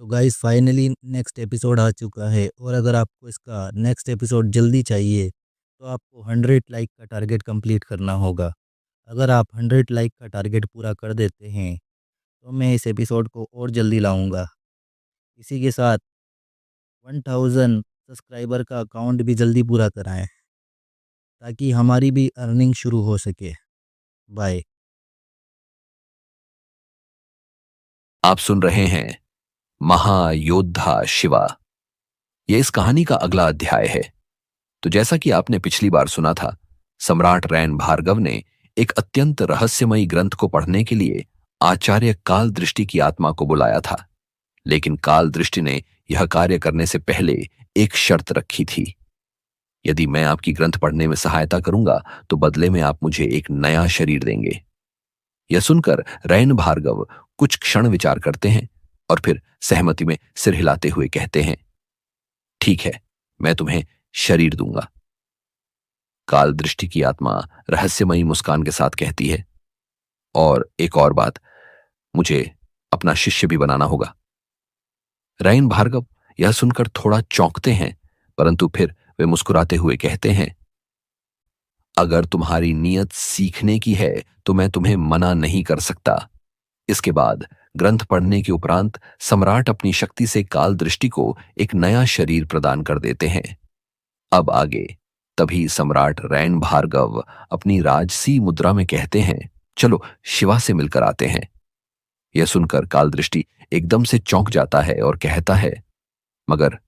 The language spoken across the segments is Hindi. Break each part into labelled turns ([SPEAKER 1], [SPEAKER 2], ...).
[SPEAKER 1] तो गाइस फाइनली नेक्स्ट एपिसोड आ चुका है और अगर आपको इसका नेक्स्ट एपिसोड जल्दी चाहिए तो आपको 100 लाइक का टारगेट कंप्लीट करना होगा। अगर आप 100 लाइक का टारगेट पूरा कर देते हैं तो मैं इस एपिसोड को और जल्दी लाऊंगा। इसी के साथ 1000 सब्सक्राइबर का अकाउंट भी जल्दी पूरा कराएं ताकि हमारी भी अर्निंग शुरू हो सके। बाय।
[SPEAKER 2] आप सुन रहे हैं महायोद्धा शिवा। यह इस कहानी का अगला अध्याय है। तो जैसा कि आपने पिछली बार सुना था, सम्राट रैन भार्गव ने एक अत्यंत रहस्यमयी ग्रंथ को पढ़ने के लिए आचार्य काल दृष्टि की आत्मा को बुलाया था। लेकिन काल दृष्टि ने यह कार्य करने से पहले एक शर्त रखी थी। यदि मैं आपकी ग्रंथ पढ़ने में सहायता करूंगा तो बदले में आप मुझे एक नया शरीर देंगे। यह सुनकर रैन भार्गव कुछ क्षण विचार करते हैं और फिर सहमति में सिर हिलाते हुए कहते हैं, ठीक है, मैं तुम्हें शरीर दूंगा। काल दृष्टि की आत्मा रहस्यमयी मुस्कान के साथ कहती है, और एक और बात, मुझे अपना शिष्य भी बनाना होगा। रैन भार्गव यह सुनकर थोड़ा चौंकते हैं, परंतु फिर वे मुस्कुराते हुए कहते हैं, अगर तुम्हारी नीयत सीखने की है तो मैं तुम्हें मना नहीं कर सकता। इसके बाद ग्रंथ पढ़ने के उपरांत सम्राट अपनी शक्ति से काल दृष्टि को एक नया शरीर प्रदान कर देते हैं। अब आगे तभी सम्राट रैन भार्गव अपनी राजसी मुद्रा में कहते हैं, चलो शिवा से मिलकर आते हैं। यह सुनकर काल दृष्टि एकदम से चौंक जाता है और कहता है, मगर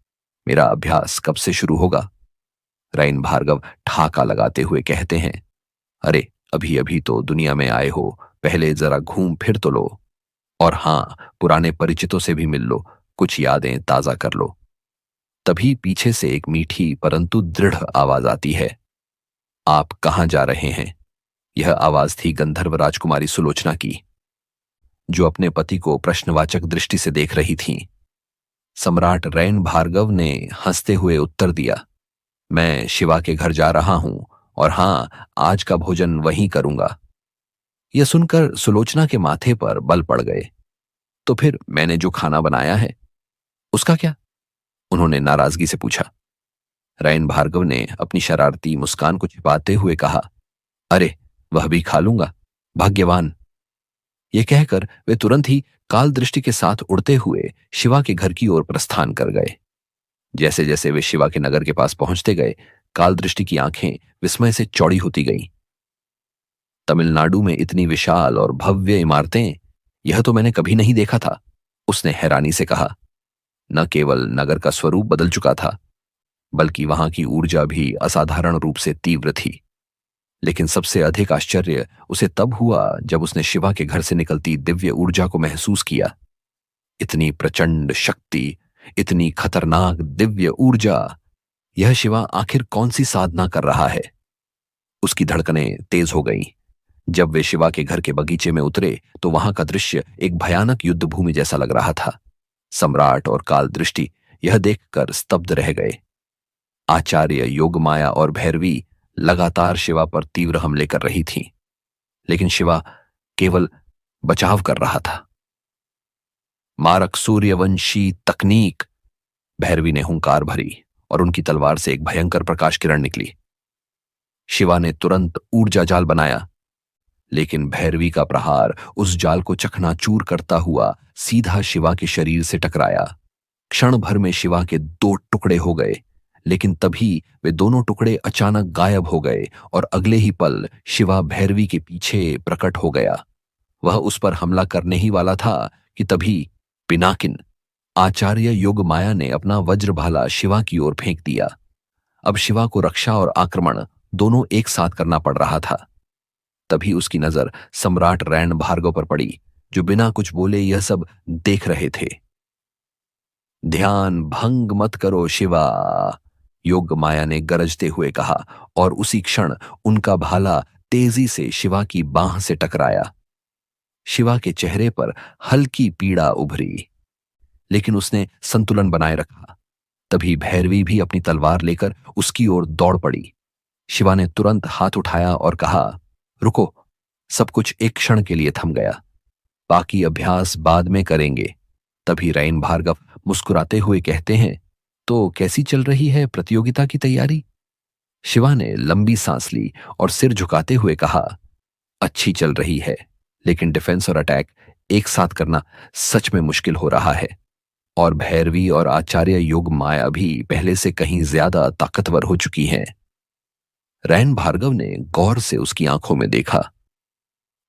[SPEAKER 2] मेरा अभ्यास कब से शुरू होगा? रैन भार्गव ठाका लगाते हुए कहते हैं, अरे अभी अभी तो दुनिया में आए हो, पहले जरा घूम फिर तो लो, और हां, पुराने परिचितों से भी मिल लो, कुछ यादें ताजा कर लो। तभी पीछे से एक मीठी परंतु दृढ़ आवाज आती है, आप कहां जा रहे हैं? यह आवाज थी गंधर्व राजकुमारी सुलोचना की, जो अपने पति को प्रश्नवाचक दृष्टि से देख रही थीं। सम्राट रैन भार्गव ने हंसते हुए उत्तर दिया, मैं शिवा के घर जा रहा हूं, और हां, आज का भोजन वहीं करूंगा। यह सुनकर सुलोचना के माथे पर बल पड़ गए। तो फिर मैंने जो खाना बनाया है उसका क्या? उन्होंने नाराजगी से पूछा। रैन भार्गव ने अपनी शरारती मुस्कान को छिपाते हुए कहा, अरे वह भी खा लूंगा, भाग्यवान। यह कहकर वे तुरंत ही काल दृष्टि के साथ उड़ते हुए शिवा के घर की ओर प्रस्थान कर गए। जैसे जैसे वे शिवा के नगर के पास पहुंचते गए, काल दृष्टि की आंखें विस्मय से चौड़ी होती गईं। तमिलनाडु में इतनी विशाल और भव्य इमारतें, यह तो मैंने कभी नहीं देखा था, उसने हैरानी से कहा। न केवल नगर का स्वरूप बदल चुका था, बल्कि वहां की ऊर्जा भी असाधारण रूप से तीव्र थी। लेकिन सबसे अधिक आश्चर्य उसे तब हुआ जब उसने शिवा के घर से निकलती दिव्य ऊर्जा को महसूस किया। इतनी प्रचंड शक्ति, इतनी खतरनाक दिव्य ऊर्जा, यह शिवा आखिर कौन सी साधना कर रहा है? उसकी धड़कनें तेज हो गईं। जब वे शिवा के घर के बगीचे में उतरे तो वहां का दृश्य एक भयानक युद्ध भूमि जैसा लग रहा था। सम्राट और काल दृष्टि यह देखकर स्तब्ध रह गए। आचार्य योगमाया और भैरवी लगातार शिवा पर तीव्र हमले कर रही थीं, लेकिन शिवा केवल बचाव कर रहा था। मारक सूर्यवंशी तकनीक, भैरवी ने हुंकार भरी और उनकी तलवार से एक भयंकर प्रकाश किरण निकली। शिवा ने तुरंत ऊर्जा जाल बनाया, लेकिन भैरवी का प्रहार उस जाल को चकनाचूर करता हुआ सीधा शिवा के शरीर से टकराया। क्षण भर में शिवा के 2 टुकड़े हो गए, लेकिन तभी वे दोनों टुकड़े अचानक गायब हो गए और अगले ही पल शिवा भैरवी के पीछे प्रकट हो गया। वह उस पर हमला करने ही वाला था कि तभी पिनाकिन, आचार्य योगमाया ने अपना वज्रभाला शिवा की ओर फेंक दिया। अब शिवा को रक्षा और आक्रमण दोनों एक साथ करना पड़ रहा था। तभी उसकी नजर सम्राट रैन भार्गव पर पड़ी, जो बिना कुछ बोले यह सब देख रहे थे। ध्यान भंग मत करो शिवा, योगमाया ने गरजते हुए कहा, और उसी क्षण उनका भाला तेजी से शिवा की बांह से टकराया। शिवा के चेहरे पर हल्की पीड़ा उभरी, लेकिन उसने संतुलन बनाए रखा। तभी भैरवी भी अपनी तलवार लेकर उसकी ओर दौड़ पड़ी। शिवा ने तुरंत हाथ उठाया और कहा, रुको, सब कुछ एक क्षण के लिए थम गया, बाकी अभ्यास बाद में करेंगे। तभी रैन भार्गव मुस्कुराते हुए कहते हैं, तो कैसी चल रही है प्रतियोगिता की तैयारी? शिवा ने लंबी सांस ली और सिर झुकाते हुए कहा, अच्छी चल रही है, लेकिन डिफेंस और अटैक एक साथ करना सच में मुश्किल हो रहा है। और भैरवी और आचार्य योग माया भी पहले से कहीं ज्यादा ताकतवर हो चुकी हैं। रैन भार्गव ने गौर से उसकी आंखों में देखा।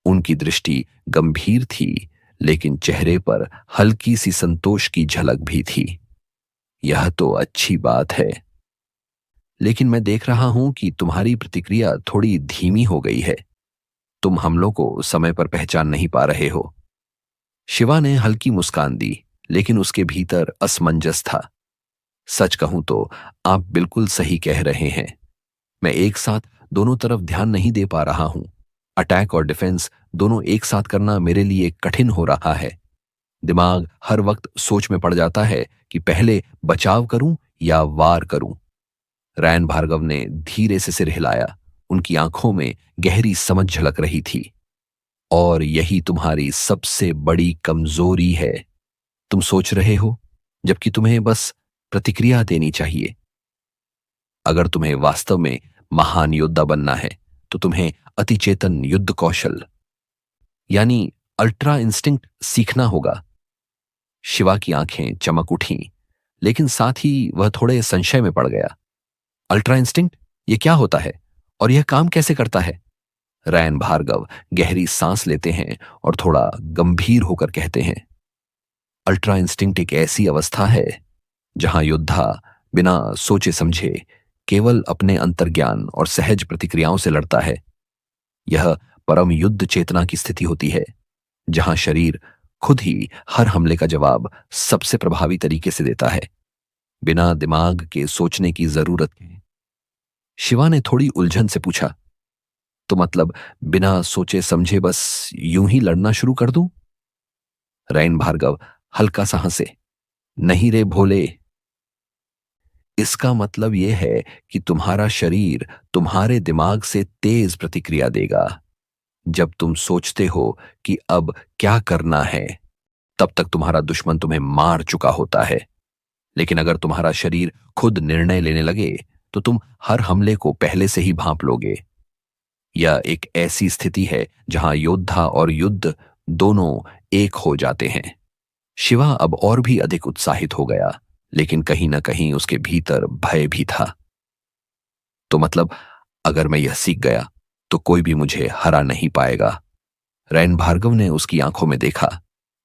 [SPEAKER 2] उनकी दृष्टि गंभीर थी, लेकिन चेहरे पर हल्की सी संतोष की झलक भी थी। यह तो अच्छी बात है, लेकिन मैं देख रहा हूं कि तुम्हारी प्रतिक्रिया थोड़ी धीमी हो गई है। तुम हमलों को समय पर पहचान नहीं पा रहे हो। शिवा ने हल्की मुस्कान दी, लेकिन उसके भीतर असमंजस था। सच कहूं तो आप बिल्कुल सही कह रहे हैं। मैं एक साथ दोनों तरफ ध्यान नहीं दे पा रहा हूं। अटैक और डिफेंस दोनों एक साथ करना मेरे लिए कठिन हो रहा है। दिमाग हर वक्त सोच में पड़ जाता है कि पहले बचाव करूं या वार करूं। रैन भार्गव ने धीरे से सिर हिलाया। उनकी आंखों में गहरी समझ झलक रही थी। और यही तुम्हारी सबसे बड़ी कमजोरी है। तुम सोच रहे हो, जबकि तुम्हें बस प्रतिक्रिया देनी चाहिए। अगर तुम्हें वास्तव में महान योद्धा बनना है, तो तुम्हें अतिचेतन युद्ध कौशल यानी अल्ट्रा इंस्टिंक्ट सीखना होगा। शिवा की आंखें चमक उठीं, लेकिन साथ ही वह थोड़े संशय में पड़ गया। अल्ट्रा इंस्टिंक्ट, ये क्या होता है और यह काम कैसे करता है? रैन भार्गव गहरी सांस लेते हैं और थोड़ा गंभीर होकर कहते हैं, अल्ट्रा इंस्टिंक्ट एक ऐसी अवस्था है जहां योद्धा बिना सोचे समझे केवल अपने अंतर्ज्ञान और सहज प्रतिक्रियाओं से लड़ता है। यह परम युद्ध चेतना की स्थिति होती है, जहां शरीर खुद ही हर हमले का जवाब सबसे प्रभावी तरीके से देता है, बिना दिमाग के सोचने की जरूरत के। शिवा ने थोड़ी उलझन से पूछा, तो मतलब बिना सोचे समझे बस यूं ही लड़ना शुरू कर दूं? रैन भार्गव हल्का सा हंसे, नहीं रे भोले, इसका मतलब यह है कि तुम्हारा शरीर तुम्हारे दिमाग से तेज प्रतिक्रिया देगा। जब तुम सोचते हो कि अब क्या करना है, तब तक तुम्हारा दुश्मन तुम्हें मार चुका होता है। लेकिन अगर तुम्हारा शरीर खुद निर्णय लेने लगे, तो तुम हर हमले को पहले से ही भांप लोगे। यह एक ऐसी स्थिति है जहां योद्धा और युद्ध दोनों एक हो जाते हैं। शिवा अब और भी अधिक उत्साहित हो गया, लेकिन कहीं ना कहीं उसके भीतर भय भी था। तो मतलब अगर मैं यह सीख गया, तो कोई भी मुझे हरा नहीं पाएगा। रैन भार्गव ने उसकी आंखों में देखा।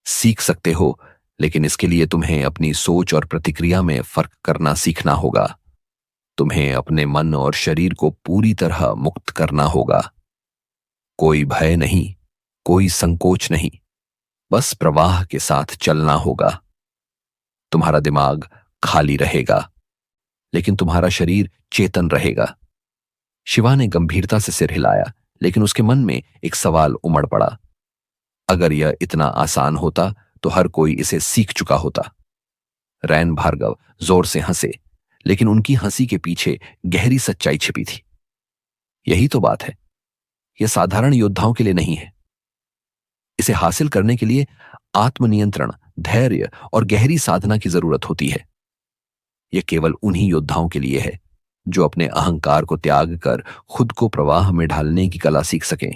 [SPEAKER 2] सीख सकते हो, लेकिन इसके लिए तुम्हें अपनी सोच और प्रतिक्रिया में फर्क करना सीखना होगा। तुम्हें अपने मन और शरीर को पूरी तरह मुक्त करना होगा। कोई भय नहीं, कोई संकोच नहीं, बस प्रवाह के साथ चलना होगा। तुम्हारा दिमाग खाली रहेगा, लेकिन तुम्हारा शरीर चेतन रहेगा। शिवा ने गंभीरता से सिर हिलाया, लेकिन उसके मन में एक सवाल उमड़ पड़ा। अगर यह इतना आसान होता, तो हर कोई इसे सीख चुका होता। रैन भार्गव जोर से हंसे, लेकिन उनकी हंसी के पीछे गहरी सच्चाई छिपी थी। यही तो बात है, यह साधारण योद्धाओं के लिए नहीं है। इसे हासिल करने के लिए आत्मनियंत्रण, धैर्य और गहरी साधना की जरूरत होती है। यह केवल उन्हीं योद्धाओं के लिए है जो अपने अहंकार को त्याग कर खुद को प्रवाह में ढालने की कला सीख सकें।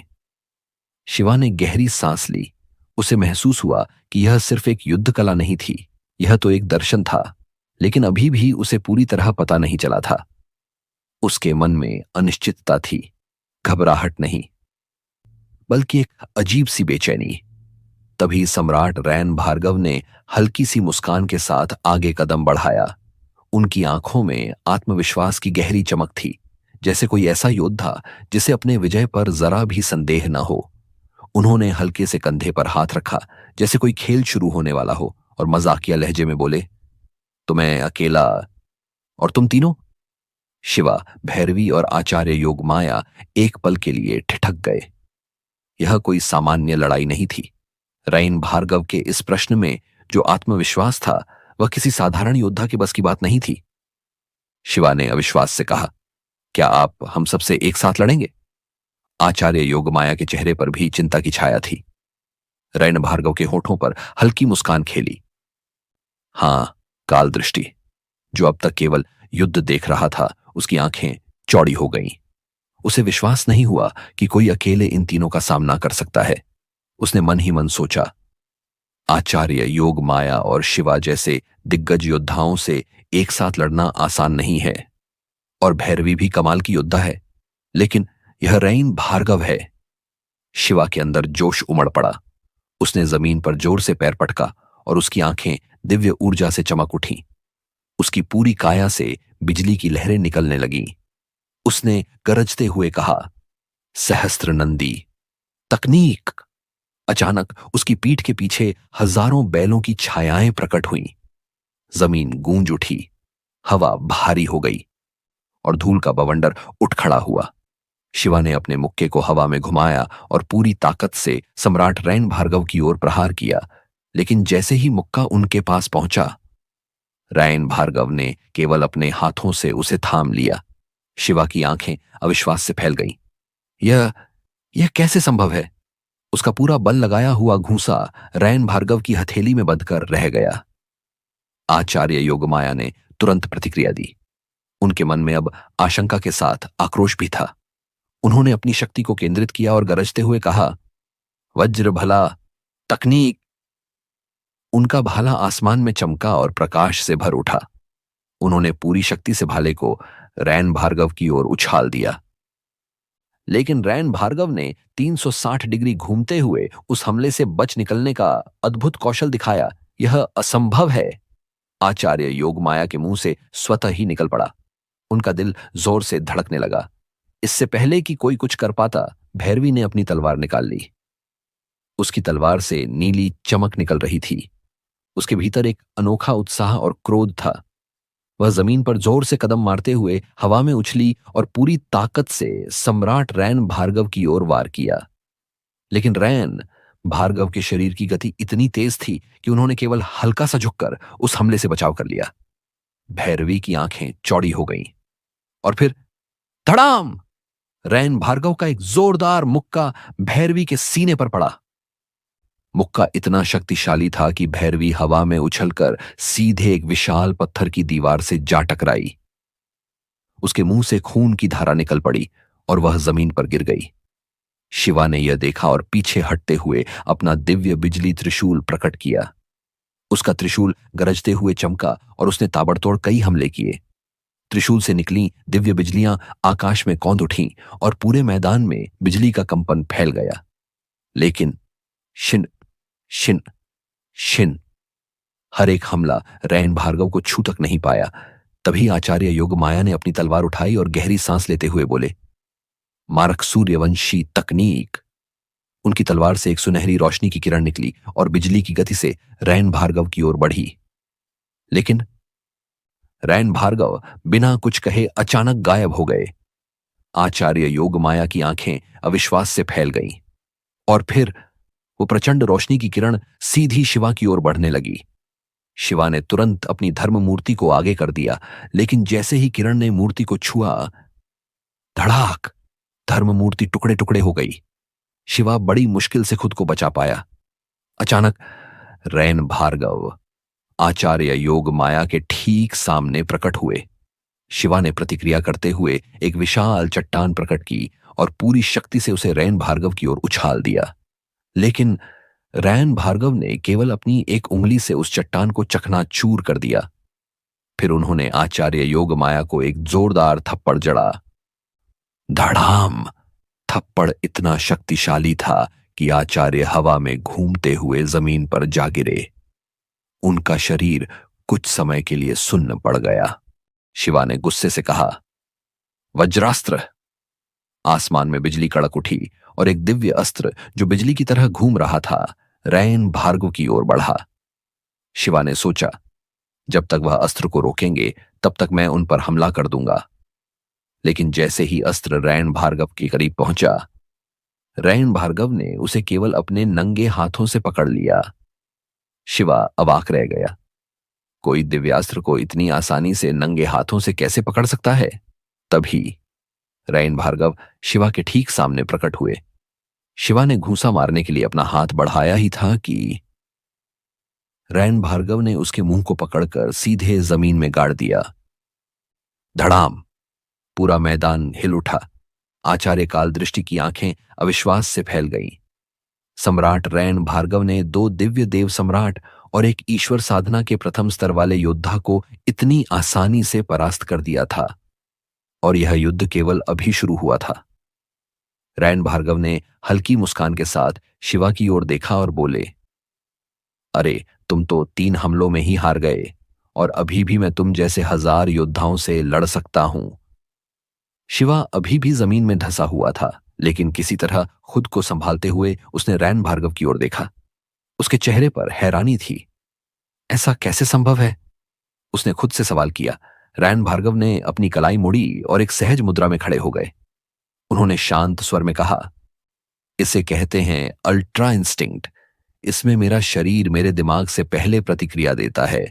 [SPEAKER 2] शिवा ने गहरी सांस ली। उसे महसूस हुआ कि यह सिर्फ एक युद्ध कला नहीं थी, यह तो एक दर्शन था। लेकिन अभी भी उसे पूरी तरह पता नहीं चला था। उसके मन में अनिश्चितता थी, घबराहट नहीं, बल्कि एक अजीब सी बेचैनी। तभी सम्राट रैन भार्गव ने हल्की सी मुस्कान के साथ आगे कदम बढ़ाया। उनकी आंखों में आत्मविश्वास की गहरी चमक थी, जैसे कोई ऐसा योद्धा जिसे अपने विजय पर जरा भी संदेह न हो। उन्होंने हल्के से कंधे पर हाथ रखा, जैसे कोई खेल शुरू होने वाला हो, और मजाकिया लहजे में बोले, तो मैं अकेला और तुम तीनों? शिवा, भैरवी और आचार्य योगमाया एक पल के लिए ठिठक गए। यह कोई सामान्य लड़ाई नहीं थी। रैन भार्गव के इस प्रश्न में जो आत्मविश्वास था, वह किसी साधारण योद्धा के बस की बात नहीं थी। शिवा ने अविश्वास से कहा, क्या आप हम सबसे एक साथ लड़ेंगे? आचार्य योगमाया के चेहरे पर भी चिंता की छाया थी। रैन भार्गव के होठों पर हल्की मुस्कान खेली। हाँ, काल दृष्टि। जो अब तक केवल युद्ध देख रहा था, उसकी आंखें चौड़ी हो गईं। उसे विश्वास नहीं हुआ कि कोई अकेले इन तीनों का सामना कर सकता है। उसने मन ही मन सोचा, आचार्य, योग माया और शिवा जैसे दिग्गज योद्धाओं से एक साथ लड़ना आसान नहीं है। और भैरवी भी कमाल की योद्धा है, लेकिन यह रैन भार्गव है। शिवा के अंदर जोश उमड़ पड़ा। उसने जमीन पर जोर से पैर पटका और उसकी आंखें दिव्य ऊर्जा से चमक उठी। उसकी पूरी काया से बिजली की लहरें निकलने लगीं। उसने गरजते हुए कहा, सहस्त्र नंदी, तकनीक। अचानक उसकी पीठ के पीछे हजारों बैलों की छायाएं प्रकट हुईं। जमीन गूंज उठी, हवा भारी हो गई और धूल का बवंडर उठ खड़ा हुआ। शिवा ने अपने मुक्के को हवा में घुमाया और पूरी ताकत से सम्राट रैन भार्गव की ओर प्रहार किया। लेकिन जैसे ही मुक्का उनके पास पहुंचा, रैन भार्गव ने केवल अपने हाथों से उसे थाम लिया। शिवा की आंखें अविश्वास से फैल गईं। यह यह कैसे संभव है? उसका पूरा बल लगाया हुआ घूंसा रैन भार्गव की हथेली में बंधकर रह गया। आचार्य योगमाया ने तुरंत प्रतिक्रिया दी। उनके मन में अब आशंका के साथ आक्रोश भी था। उन्होंने अपनी शक्ति को केंद्रित किया और गरजते हुए कहा, वज्र भला, तकनीक। उनका भाला आसमान में चमका और प्रकाश से भर उठा। उन्होंने पूरी शक्ति से भाले को रैन भार्गव की ओर उछाल दिया। लेकिन रैन भार्गव ने 360 डिग्री घूमते हुए उस हमले से बच निकलने का अद्भुत कौशल दिखाया। यह असंभव है। आचार्य योगमाया के मुंह से स्वतः ही निकल पड़ा। उनका दिल जोर से धड़कने लगा। इससे पहले कि कोई कुछ कर पाता, भैरवी ने अपनी तलवार निकाल ली। उसकी तलवार से नीली चमक निकल रही थी। उसके भीतर एक अनोखा उत्साह और क्रोध था। वह जमीन पर जोर से कदम मारते हुए हवा में उछली और पूरी ताकत से सम्राट रैन भार्गव की ओर वार किया। लेकिन रैन भार्गव के शरीर की गति इतनी तेज थी कि उन्होंने केवल हल्का सा झुककर उस हमले से बचाव कर लिया। भैरवी की आंखें चौड़ी हो गईं और फिर धड़ाम! रैन भार्गव का एक जोरदार मुक्का भैरवी के सीने पर पड़ा। मुक्का इतना शक्तिशाली था कि भैरवी हवा में उछलकर सीधे एक विशाल पत्थर की दीवार से जा टकराई। उसके मुंह से खून की धारा निकल पड़ी और वह जमीन पर गिर गई। शिवा ने यह देखा और पीछे हटते हुए अपना दिव्य बिजली त्रिशूल प्रकट किया। उसका त्रिशूल गरजते हुए चमका और उसने ताबड़तोड़ कई हमले किए। त्रिशूल से निकली दिव्य बिजलियां आकाश में कौंध उठीं और पूरे मैदान में बिजली का कंपन फैल गया। लेकिन शिन शिन शिन, हर एक हमला रैन भार्गव को छू तक नहीं पाया। तभी आचार्य योगमाया ने अपनी तलवार उठाई और गहरी सांस लेते हुए बोले, मारक सूर्यवंशी तकनीक। उनकी तलवार से एक सुनहरी रोशनी की किरण निकली और बिजली की गति से रैन भार्गव की ओर बढ़ी। लेकिन रैन भार्गव बिना कुछ कहे अचानक गायब हो गए। आचार्य योगमाया की आंखें अविश्वास से फैल गईं और फिर वो प्रचंड रोशनी की किरण सीधी शिवा की ओर बढ़ने लगी। शिवा ने तुरंत अपनी धर्म मूर्ति को आगे कर दिया, लेकिन जैसे ही किरण ने मूर्ति को छुआ, धड़ाक! धर्म मूर्ति टुकड़े टुकड़े हो गई। शिवा बड़ी मुश्किल से खुद को बचा पाया। अचानक रैन भार्गव आचार्य योग माया के ठीक सामने प्रकट हुए। शिवा ने प्रतिक्रिया करते हुए एक विशाल चट्टान प्रकट की और पूरी शक्ति से उसे रैन भार्गव की ओर उछाल दिया। लेकिन रैन भार्गव ने केवल अपनी एक उंगली से उस चट्टान को चकनाचूर कर दिया। फिर उन्होंने आचार्य योग माया को एक जोरदार थप्पड़ जड़ा। धड़ाम! थप्पड़ इतना शक्तिशाली था कि आचार्य हवा में घूमते हुए जमीन पर जा गिरे। उनका शरीर कुछ समय के लिए सुन्न पड़ गया। शिवा ने गुस्से से कहा, वज्रास्त्र! आसमान में बिजली कड़क उठी और एक दिव्य अस्त्र जो बिजली की तरह घूम रहा था, रैन भार्गव की ओर बढ़ा। शिवा ने सोचा, जब तक वह अस्त्र को रोकेंगे तब तक मैं उन पर हमला कर दूंगा। लेकिन जैसे ही अस्त्र रैन भार्गव के करीब पहुंचा, रैन भार्गव ने उसे केवल अपने नंगे हाथों से पकड़ लिया। शिवा अवाक रह गया। कोई दिव्यास्त्र को इतनी आसानी से नंगे हाथों से कैसे पकड़ सकता है? तभी रैन भार्गव शिवा के ठीक सामने प्रकट हुए। शिवा ने घूंसा मारने के लिए अपना हाथ बढ़ाया ही था कि रैन भार्गव ने उसके मुंह को पकड़कर सीधे जमीन में गाड़ दिया। धड़ाम! पूरा मैदान हिल उठा। आचार्य काल दृष्टि की आंखें अविश्वास से फैल गईं। सम्राट रैन भार्गव ने दो दिव्य देव सम्राट और एक ईश्वर साधना के प्रथम स्तर वाले योद्धा को इतनी आसानी से परास्त कर दिया था, और यह युद्ध केवल अभी शुरू हुआ था। रैन भार्गव ने हल्की मुस्कान के साथ शिवा की ओर देखा और बोले, अरे, तुम तो 3 हमलों में ही हार गए, और अभी भी मैं तुम जैसे 1000 योद्धाओं से लड़ सकता हूं। शिवा अभी भी जमीन में धंसा हुआ था, लेकिन किसी तरह खुद को संभालते हुए उसने रैन भार्गव की ओर देखा। उसके चेहरे पर हैरानी थी। ऐसा कैसे संभव है? उसने खुद से सवाल किया। रैन भार्गव ने अपनी कलाई मोड़ी और एक सहज मुद्रा में खड़े हो गए। उन्होंने शांत स्वर में कहा, इसे कहते हैं अल्ट्रा इंस्टिंक्ट। इसमें मेरा शरीर मेरे दिमाग से पहले प्रतिक्रिया देता है,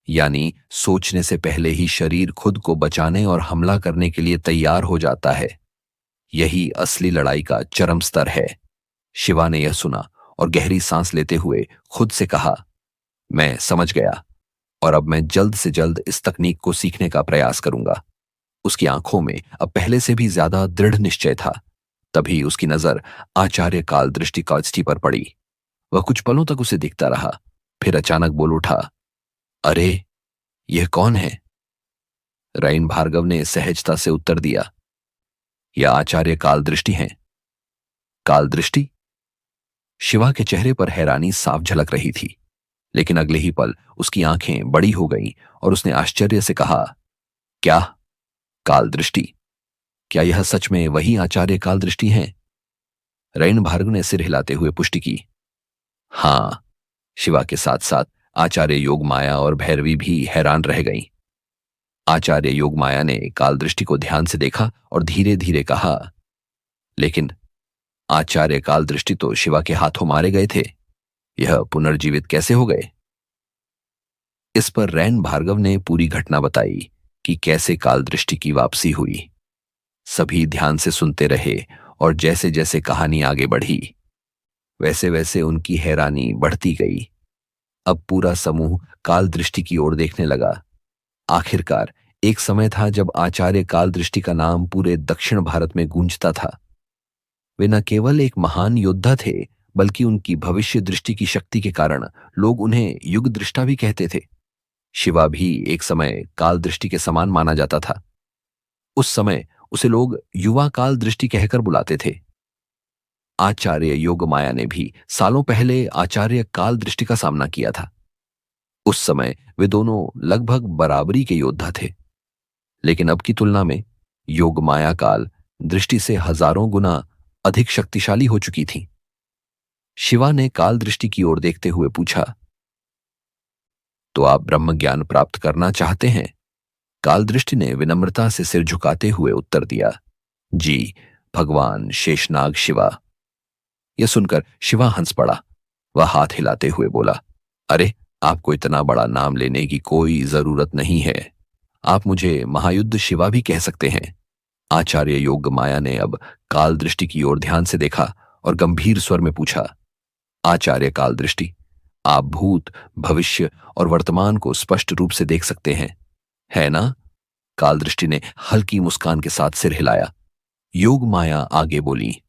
[SPEAKER 2] यानी सोचने से पहले ही शरीर खुद को बचाने और हमला करने के लिए तैयार हो जाता है। यही असली लड़ाई का चरम स्तर है। शिवा ने यह सुना और गहरी सांस लेते हुए खुद से कहा, मैं समझ गया, और अब मैं जल्द से जल्द इस तकनीक को सीखने का प्रयास करूंगा। उसकी आंखों में अब पहले से भी ज्यादा दृढ़ निश्चय था। तभी उसकी नजर आचार्य काल दृष्टि कास्टी पर पड़ी। वह कुछ पलों तक उसे दिखता रहा, फिर अचानक बोल उठा, अरे, यह कौन है? रैन भार्गव ने सहजता से उत्तर दिया, यह आचार्य काल दृष्टि हैं। काल दृष्टि? शिवा के चेहरे पर हैरानी साफ झलक रही थी, लेकिन अगले ही पल उसकी आंखें बड़ी हो गईं और उसने आश्चर्य से कहा, क्या? काल दृष्टि? क्या यह सच में वही आचार्य काल दृष्टि हैं? रैन भार्गव ने सिर हिलाते हुए पुष्टि की। हां। शिवा के साथ साथ आचार्य योगमाया और भैरवी भी हैरान रह गईं। आचार्य योगमाया ने काल दृष्टि को ध्यान से देखा और धीरे धीरे कहा, लेकिन आचार्य काल दृष्टि तो शिवा के हाथों मारे गए थे, यह पुनर्जीवित कैसे हो गए? इस पर रैन भार्गव ने पूरी घटना बताई कि कैसे काल दृष्टि की वापसी हुई। सभी ध्यान से सुनते रहे, और जैसे जैसे कहानी आगे बढ़ी, वैसे वैसे उनकी हैरानी बढ़ती गई। अब पूरा समूह काल दृष्टि की ओर देखने लगा। आखिरकार एक समय था जब आचार्य काल दृष्टि का नाम पूरे दक्षिण भारत में गूंजता था। वे न केवल एक महान योद्धा थे, बल्कि उनकी भविष्य दृष्टि की शक्ति के कारण लोग उन्हें युग दृष्टा भी कहते थे। शिवा भी एक समय काल दृष्टि के समान माना जाता था। उस समय उसे लोग युवा काल दृष्टि कहकर बुलाते थे। आचार्य योगमाया ने भी सालों पहले आचार्य काल दृष्टि का सामना किया था। उस समय वे दोनों लगभग बराबरी के योद्धा थे, लेकिन अब की तुलना में योगमाया काल दृष्टि से हजारों गुना अधिक शक्तिशाली हो चुकी थी। शिवा ने काल दृष्टि की ओर देखते हुए पूछा, तो आप ब्रह्म ज्ञान प्राप्त करना चाहते हैं? काल दृष्टि ने विनम्रता से सिर झुकाते हुए उत्तर दिया, जी, भगवान शेषनाग शिवा। यह सुनकर शिवा हंस पड़ा। वह हाथ हिलाते हुए बोला, अरे, आपको इतना बड़ा नाम लेने की कोई जरूरत नहीं है। आप मुझे महायुद्ध शिवा भी कह सकते हैं। आचार्य योग माया ने अब काल दृष्टि की ओर ध्यान से देखा और गंभीर स्वर में पूछा, आचार्य काल दृष्टि, आप भूत, भविष्य और वर्तमान को स्पष्ट रूप से देख सकते हैं, है ना? काल दृष्टि ने हल्की मुस्कान के साथ सिर हिलाया। योग माया आगे बोली,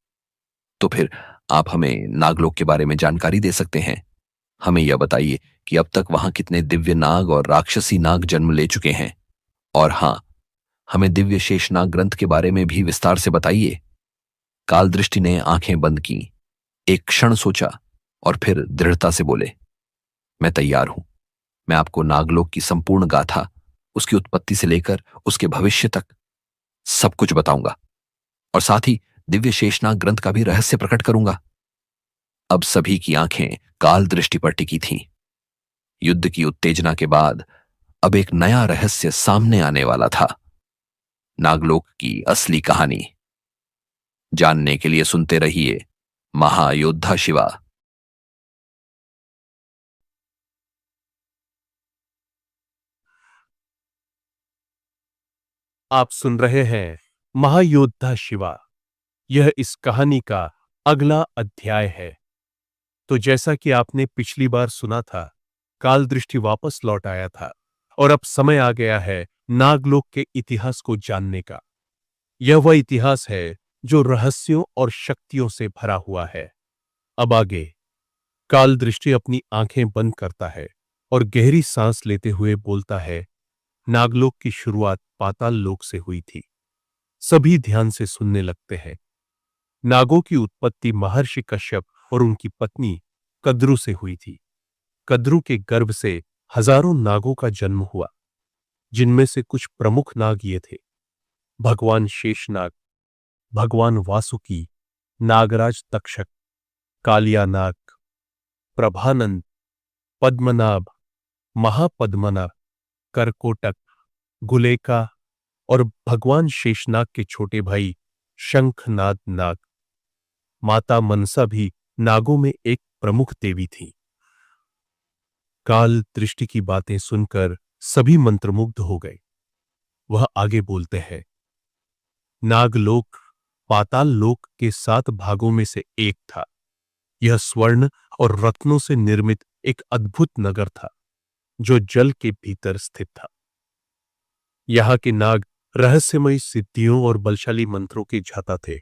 [SPEAKER 2] तो फिर आप हमें नागलोक के बारे में जानकारी दे सकते हैं? हमें यह बताइए कि अब तक वहां कितने दिव्य नाग और राक्षसी नाग जन्म ले चुके हैं, और हां, हमें दिव्य शेषनाग ग्रंथ के बारे में भी विस्तार से बताइए। काल दृष्टि ने आंखें बंद की, एक क्षण सोचा और फिर दृढ़ता से बोले, मैं तैयार हूं। मैं आपको नागलोक की संपूर्ण गाथा, उसकी उत्पत्ति से लेकर उसके भविष्य तक सब कुछ बताऊंगा, और साथ ही दिव्य शेषनाग ग्रंथ का भी रहस्य प्रकट करूंगा। अब सभी की आंखें काल दृष्टि पर टिकी थीं। युद्ध की उत्तेजना के बाद अब एक नया रहस्य सामने आने वाला था, नागलोक की असली कहानी। जानने के लिए सुनते रहिए महायोद्धा शिवा।
[SPEAKER 3] आप सुन रहे हैं महायोद्धा शिवा। यह इस कहानी का अगला अध्याय है। तो जैसा कि आपने पिछली बार सुना था, काल दृष्टि वापस लौट आया था और अब समय आ गया है नागलोक के इतिहास को जानने का। यह वह इतिहास है जो रहस्यों और शक्तियों से भरा हुआ है। अब आगे काल दृष्टि अपनी आंखें बंद करता है और गहरी सांस लेते हुए बोलता है, नागलोक की शुरुआत पाताल लोक से हुई थी। सभी ध्यान से सुनने लगते हैं। नागों की उत्पत्ति महर्षि कश्यप और उनकी पत्नी कद्रु से हुई थी। कद्रु के गर्भ से हजारों नागों का जन्म हुआ, जिनमें से कुछ प्रमुख नाग ये थे: भगवान शेषनाग, भगवान वासुकी, नागराज तक्षक, कालिया नाग, प्रभानंद, पद्मनाभ, महापद्मनाभ, करकोटक, गुलेका और भगवान शेषनाग के छोटे भाई शंखनाद नाग। माता मनसा भी नागों में एक प्रमुख देवी थी। काल दृष्टि की बातें सुनकर सभी मंत्रमुग्ध हो गए। वह आगे बोलते हैं, नागलोक पाताल लोक के 7 भागों में से एक था। यह स्वर्ण और रत्नों से निर्मित एक अद्भुत नगर था जो जल के भीतर स्थित था। यहाँ के नाग रहस्यमयी सिद्धियों और बलशाली मंत्रों के ज्ञाता थे।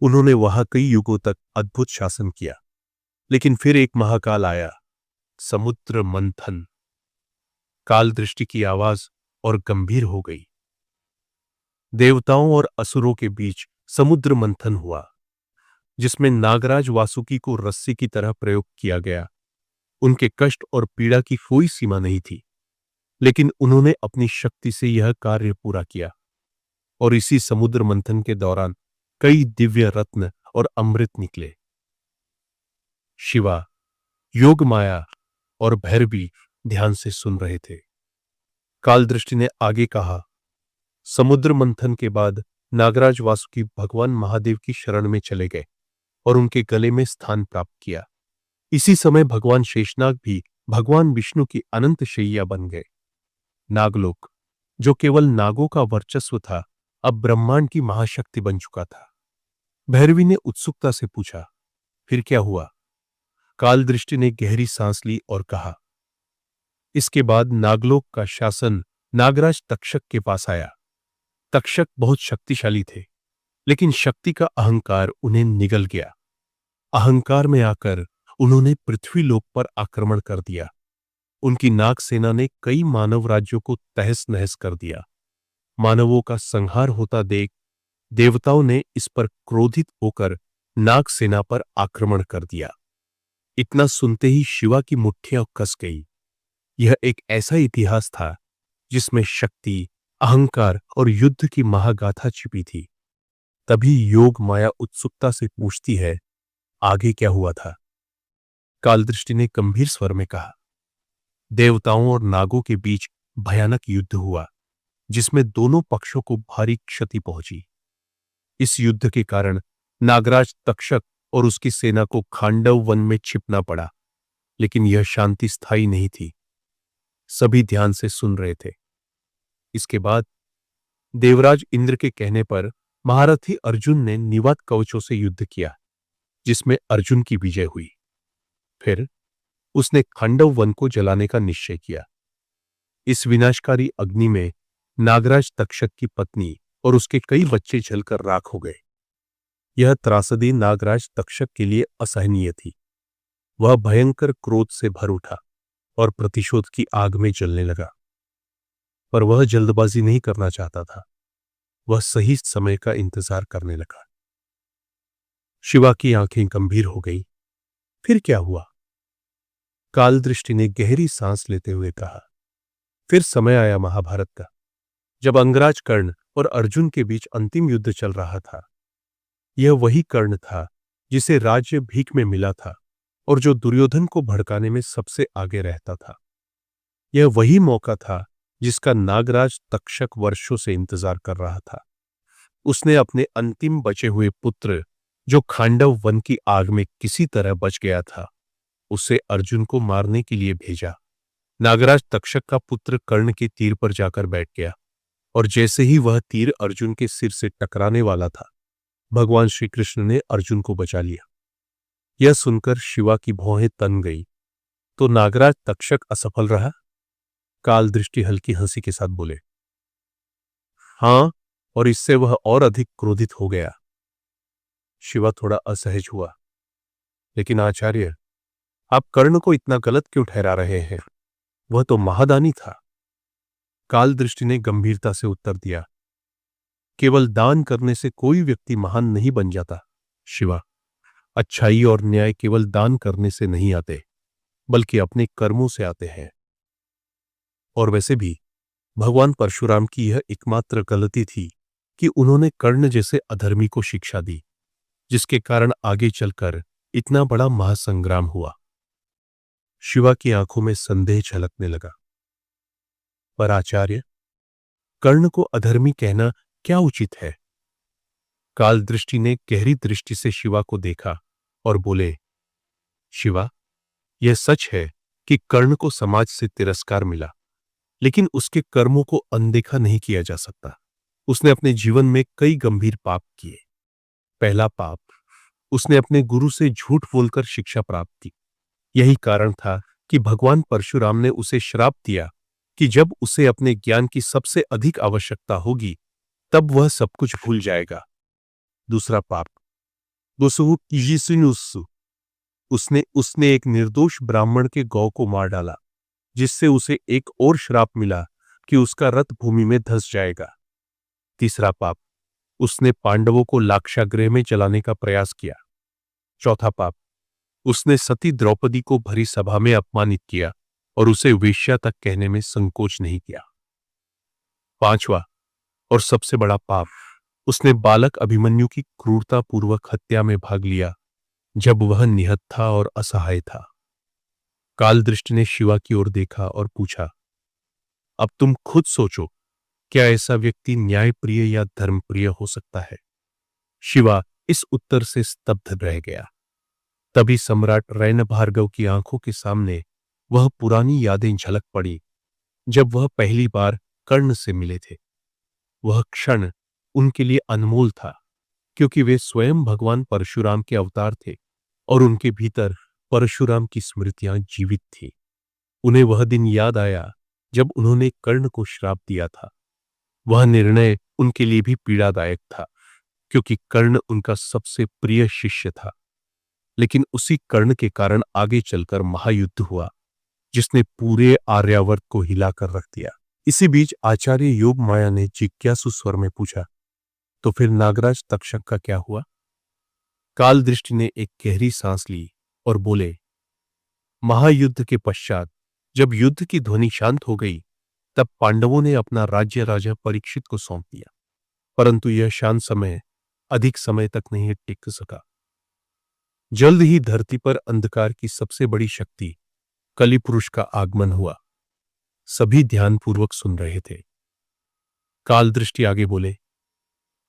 [SPEAKER 3] उन्होंने वहां कई युगों तक अद्भुत शासन किया। लेकिन फिर एक महाकाल आया, समुद्र मंथन। काल दृष्टि की आवाज और गंभीर हो गई। देवताओं और असुरों के बीच समुद्र मंथन हुआ, जिसमें नागराज वासुकी को रस्सी की तरह प्रयोग किया गया। उनके कष्ट और पीड़ा की कोई सीमा नहीं थी, लेकिन उन्होंने अपनी शक्ति से यह कार्य पूरा किया। और इसी समुद्र मंथन के दौरान कई दिव्य रत्न और अमृत निकले। शिवा, योग माया और भैरवी ध्यान से सुन रहे थे। काल दृष्टि ने आगे कहा, समुद्र मंथन के बाद नागराज वासुकी भगवान महादेव की शरण में चले गए और उनके गले में स्थान प्राप्त किया। इसी समय भगवान शेषनाग भी भगवान विष्णु की अनंत शैया बन गए। नागलोक, जो केवल नागों का वर्चस्व था, अब ब्रह्मांड की महाशक्ति बन चुका था। भैरवी ने उत्सुकता से पूछा, फिर क्या हुआ? काल दृष्टि ने गहरी सांस ली और कहा, इसके बाद नागलोक का शासन नागराज तक्षक के पास आया। तक्षक बहुत शक्तिशाली थे, लेकिन शक्ति का अहंकार उन्हें निगल गया। अहंकार में आकर उन्होंने पृथ्वीलोक पर आक्रमण कर दिया। उनकी नाग सेना ने कई मानव राज्यों को तहस नहस कर दिया। मानवों का संहार होता देख देवताओं ने इस पर क्रोधित होकर नाग सेना पर आक्रमण कर दिया। इतना सुनते ही शिवा की मुट्ठियां कस गई। यह एक ऐसा इतिहास था जिसमें शक्ति, अहंकार और युद्ध की महागाथा छिपी थी। तभी योग माया उत्सुकता से पूछती है, आगे क्या हुआ था? कालदृष्टि ने गंभीर स्वर में कहा, देवताओं और नागों के बीच भयानक युद्ध हुआ, जिसमें दोनों पक्षों को भारी क्षति पहुंची। इस युद्ध के कारण नागराज तक्षक और उसकी सेना को खांडव वन में छिपना पड़ा, लेकिन यह शांति स्थायी नहीं थी। सभी ध्यान से सुन रहे थे। इसके बाद देवराज इंद्र के कहने पर महारथी अर्जुन ने निवात कवचों से युद्ध किया, जिसमें अर्जुन की विजय हुई। फिर उसने खांडव वन को जलाने का निश्चय किया। इस विनाशकारी अग्नि में नागराज तक्षक की पत्नी और उसके कई बच्चे जलकर राख हो गए। यह त्रासदी नागराज तक्षक के लिए असहनीय थी। वह भयंकर क्रोध से भर उठा और प्रतिशोध की आग में जलने लगा। पर वह जल्दबाजी नहीं करना चाहता था। वह सही समय का इंतजार करने लगा। शिवा की आंखें गंभीर हो गई। फिर क्या हुआ? कालदृष्टि ने गहरी सांस लेते हुए कहा, फिर समय आया महाभारत का, जब अंगराज कर्ण और अर्जुन के बीच अंतिम युद्ध चल रहा था। यह वही कर्ण था जिसे राज्य भीख में मिला था और जो दुर्योधन को भड़काने में सबसे आगे रहता था। यह वही मौका था जिसका नागराज तक्षक वर्षों से इंतजार कर रहा था। उसने अपने अंतिम बचे हुए पुत्र, जो खांडव वन की आग में किसी तरह बच गया था, उसे अर्जुन को मारने के लिए भेजा। नागराज तक्षक का पुत्र कर्ण के तीर पर जाकर बैठ गया और जैसे ही वह तीर अर्जुन के सिर से टकराने वाला था, भगवान श्री कृष्ण ने अर्जुन को बचा लिया। यह सुनकर शिवा की भौहें तन गई। तो नागराज तक्षक असफल रहा? काल दृष्टि हल्की हंसी के साथ बोले, हां, और इससे वह और अधिक क्रोधित हो गया। शिवा थोड़ा असहज हुआ। लेकिन आचार्य, आप कर्ण को इतना गलत क्यों ठहरा रहे हैं? वह तो महादानी था। काल दृष्टि ने गंभीरता से उत्तर दिया, केवल दान करने से कोई व्यक्ति महान नहीं बन जाता। शिवा, अच्छाई और न्याय केवल दान करने से नहीं आते, बल्कि अपने कर्मों से आते हैं। और वैसे भी भगवान परशुराम की यह एकमात्र गलती थी कि उन्होंने कर्ण जैसे अधर्मी को शिक्षा दी, जिसके कारण आगे चलकर इतना बड़ा महासंग्राम हुआ। शिवा की आंखों में संदेह झलकने लगा। पर आचार्य, कर्ण को अधर्मी कहना क्या उचित है? काल दृष्टि ने गहरी दृष्टि से शिवा को देखा और बोले, शिवा, यह सच है कि कर्ण को समाज से तिरस्कार मिला, लेकिन उसके कर्मों को अनदेखा नहीं किया जा सकता। उसने अपने जीवन में कई गंभीर पाप किए। पहला पाप, उसने अपने गुरु से झूठ बोलकर शिक्षा प्राप्त की। यही कारण था कि भगवान परशुराम ने उसे श्राप दिया कि जब उसे अपने ज्ञान की सबसे अधिक आवश्यकता होगी, तब वह सब कुछ भूल जाएगा। दूसरा पाप, उसने एक निर्दोष ब्राह्मण के गौ को मार डाला, जिससे उसे एक और श्राप मिला कि उसका रथ भूमि में धंस जाएगा। तीसरा पाप, उसने पांडवों को लाक्षागृह में जलाने का प्रयास किया। चौथा पाप, उसने सती द्रौपदी को भरी सभा में अपमानित किया और उसे वेश्या तक कहने में संकोच नहीं किया। पांचवा और सबसे बड़ा पाप, उसने बालक अभिमन्यु की क्रूरतापूर्वक हत्या में भाग लिया, जब वह निहत था और असहाय था। काल दृष्टि ने शिवा की ओर देखा और पूछा, अब तुम खुद सोचो, क्या ऐसा व्यक्ति न्यायप्रिय या धर्मप्रिय हो सकता है? शिवा इस उत्तर से स्तब्ध रह गया। तभी सम्राट रैन भार्गव की आंखों के सामने वह पुरानी यादें झलक पड़ी, जब वह पहली बार कर्ण से मिले थे। वह क्षण उनके लिए अनमोल था, क्योंकि वे स्वयं भगवान परशुराम के अवतार थे और उनके भीतर परशुराम की स्मृतियां जीवित थीं। उन्हें वह दिन याद आया जब उन्होंने कर्ण को श्राप दिया था। वह निर्णय उनके लिए भी पीड़ादायक था, क्योंकि कर्ण उनका सबसे प्रिय शिष्य था। लेकिन उसी कर्ण के कारण आगे चलकर महायुद्ध हुआ, जिसने पूरे आर्यावर्त को हिलाकर रख दिया। इसी बीच आचार्य योग माया ने जिज्ञासु स्वर में पूछा, तो फिर नागराज तक्षक का क्या हुआ? काल दृष्टि ने एक गहरी सांस ली और बोले, महायुद्ध के पश्चात जब युद्ध की ध्वनि शांत हो गई, तब पांडवों ने अपना राज्य राजा परीक्षित को सौंप दिया। परंतु यह शांत समय अधिक समय तक नहीं टिक सका। जल्द ही धरती पर अंधकार की सबसे बड़ी शक्ति कलिपुरुष का आगमन हुआ। सभी ध्यानपूर्वक सुन रहे थे। काल दृष्टि आगे बोले,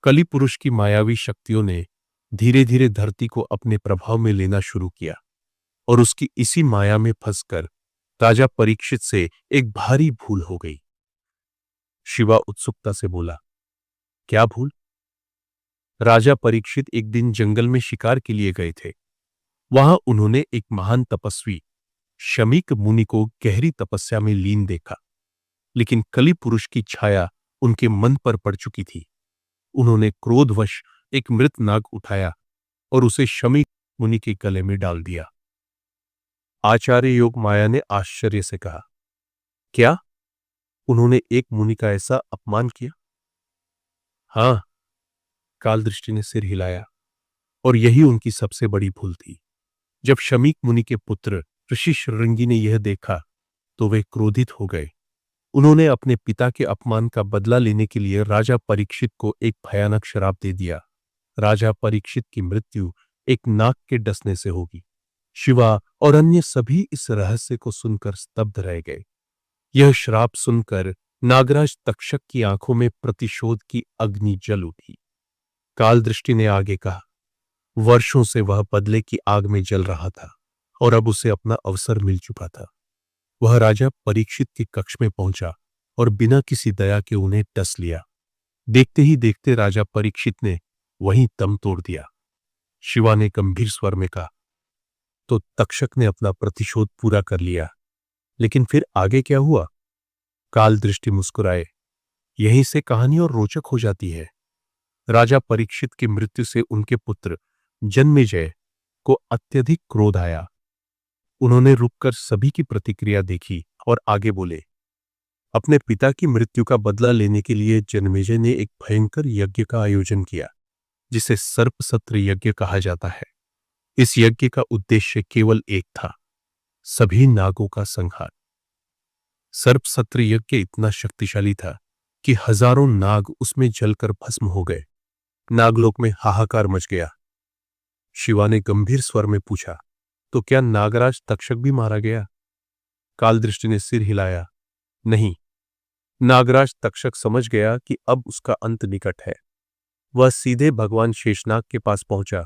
[SPEAKER 3] कलिपुरुष की मायावी शक्तियों ने धीरे धीरे धरती को अपने प्रभाव में लेना शुरू किया और उसकी इसी माया में फंसकर राजा परीक्षित से एक भारी भूल हो गई। शिवा उत्सुकता से बोला, क्या भूल? राजा परीक्षित एक दिन जंगल में शिकार के लिए गए थे। वहां उन्होंने एक महान तपस्वी शमीक मुनि को गहरी तपस्या में लीन देखा, लेकिन कलि पुरुष की छाया उनके मन पर पड़ चुकी थी। उन्होंने क्रोधवश एक मृत नाग उठाया और उसे शमीक मुनि के गले में डाल दिया। आचार्य योग माया ने आश्चर्य से कहा, क्या उन्होंने एक मुनि का ऐसा अपमान किया? हां, काल दृष्टि ने सिर हिलाया, और यही उनकी सबसे बड़ी भूल थी। जब शमीक मुनि के पुत्र ऋषि शृंगी ने यह देखा तो वे क्रोधित हो गए। उन्होंने अपने पिता के अपमान का बदला लेने के लिए राजा परीक्षित को एक भयानक श्राप दे दिया। राजा परीक्षित की मृत्यु एक नाग के डसने से होगी। शिवा और अन्य सभी इस रहस्य को सुनकर स्तब्ध रह गए। यह श्राप सुनकर नागराज तक्षक की आंखों में प्रतिशोध की अग्नि जल उठी। काल दृष्टि ने आगे कहा, वर्षों से वह बदले की आग में जल रहा था और अब उसे अपना अवसर मिल चुका था। वह राजा परीक्षित के कक्ष में पहुंचा और बिना किसी दया के उन्हें डस लिया। देखते ही देखते राजा परीक्षित ने वहीं दम तोड़ दिया। शिवा ने गंभीर स्वर में कहा, तो तक्षक ने अपना प्रतिशोध पूरा कर लिया। लेकिन फिर आगे क्या हुआ? काल दृष्टि मुस्कुराए। यहीं से कहानी और रोचक हो जाती है। राजा परीक्षित की मृत्यु से उनके पुत्र जन्मेजय को अत्यधिक क्रोध आया। उन्होंने रुककर सभी की प्रतिक्रिया देखी और आगे बोले। अपने पिता की मृत्यु का बदला लेने के लिए जन्मेजय ने एक भयंकर यज्ञ का आयोजन किया, जिसे सर्प सत्र यज्ञ कहा जाता है। इस यज्ञ का उद्देश्य केवल एक था, सभी नागों का संहार। सर्प सत्र यज्ञ इतना शक्तिशाली था कि हजारों नाग उसमें जलकर भस्म हो गए। नागलोक में हाहाकार मच गया। शिवा ने गंभीर स्वर में पूछा, तो क्या नागराज तक्षक भी मारा गया? कालदृष्टि ने सिर हिलाया। नहीं, नागराज तक्षक समझ गया कि अब उसका अंत निकट है। वह सीधे भगवान शेषनाग के पास पहुंचा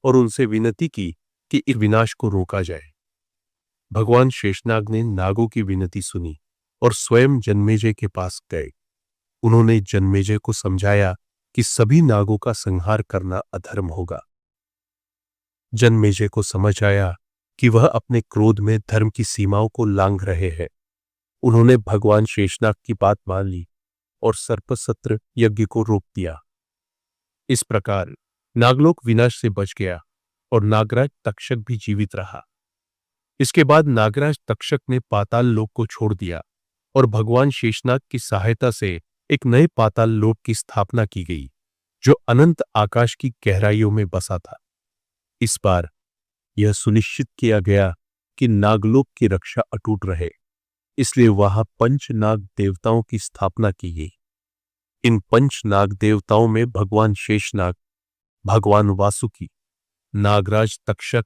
[SPEAKER 3] और उनसे विनती की कि इस विनाश को रोका जाए। भगवान शेषनाग ने नागों की विनती सुनी और स्वयं जन्मेजय के पास गए। उन्होंने जन्मेजय को समझाया कि सभी नागों का संहार करना अधर्म होगा। जन्मेजय को समझ आया कि वह अपने क्रोध में धर्म की सीमाओं को लांघ रहे हैं। उन्होंने भगवान शेषनाग की बात मान ली और सर्पसत्र यज्ञ को रोक दिया। इस प्रकार नागलोक विनाश से बच गया और नागराज तक्षक भी जीवित रहा। इसके बाद नागराज तक्षक ने पाताल लोक को छोड़ दिया और भगवान शेषनाग की सहायता से एक नए पाताल लोक की स्थापना की गई, जो अनंत आकाश की गहराइयों में बसा था। इस बार यह सुनिश्चित किया गया कि नागलोक की रक्षा अटूट रहे, इसलिए वहां पंचनाग देवताओं की स्थापना की गई। इन पंचनाग देवताओं में भगवान शेषनाग, भगवान वासुकी, नागराज तक्षक,